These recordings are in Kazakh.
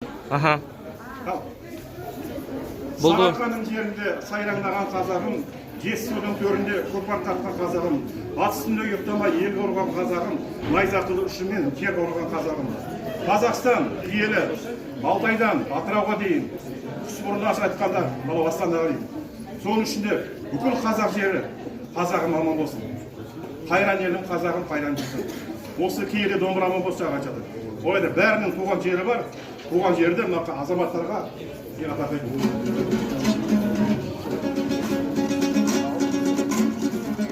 Аха. Сарыарқаның жерінде сайраңдаған қазағым, Жетісудың төрінде құрбан тартқан қазағым, ат үстінде ұйықтамай ел қорған қазағым, найзақылы ұшымен кер қорған қазағым. Қазақстан киелі Алтайдан Атырауға дейін, құсбұрындашы айтқанда мынау Астанаға дейін. Соның ішінде бүкіл қазақ жері қазағым аман болсын. Қайран елім қазағым қайран жүрсін. Осы киелі домбыра аман болса қашады. Ойда бәрінің туған жері бар. Туған жерде мына азаматтарға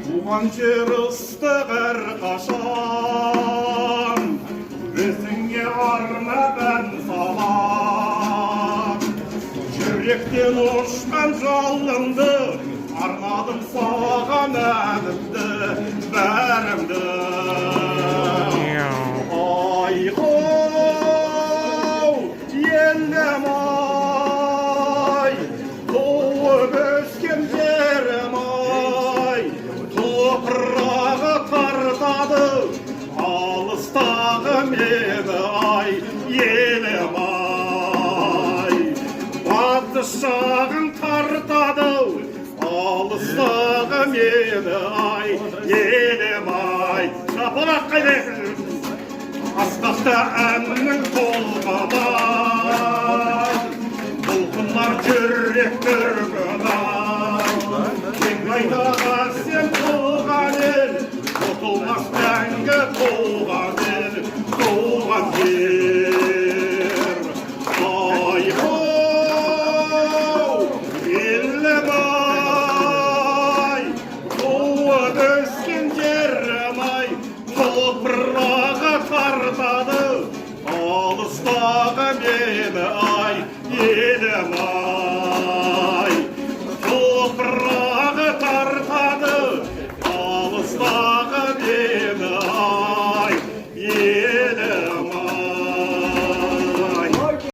туған жер ыстық әрқашан, өзіңе арнап ән салам. Жүректен ұшқан жалынды, арнадым саған әнімді, бәрімді. Елім ай, туып өскен жерім ай, топырағы тартады, алыстағы мені ай, елім ай. Батыс жағын тартады, алыстағы мені ай, елім ай. Шапалақ қайда? Асқақта әннің толғамай, бұлқынлар жүрек түргінай. Кең айдаға сен туған ел, ұтылмас мәңгі туған ел, туған жер. Ай-хоу, елім ай, туып өскен жерім ай, топырағы тартады, алыстағы мені ай, елім ай.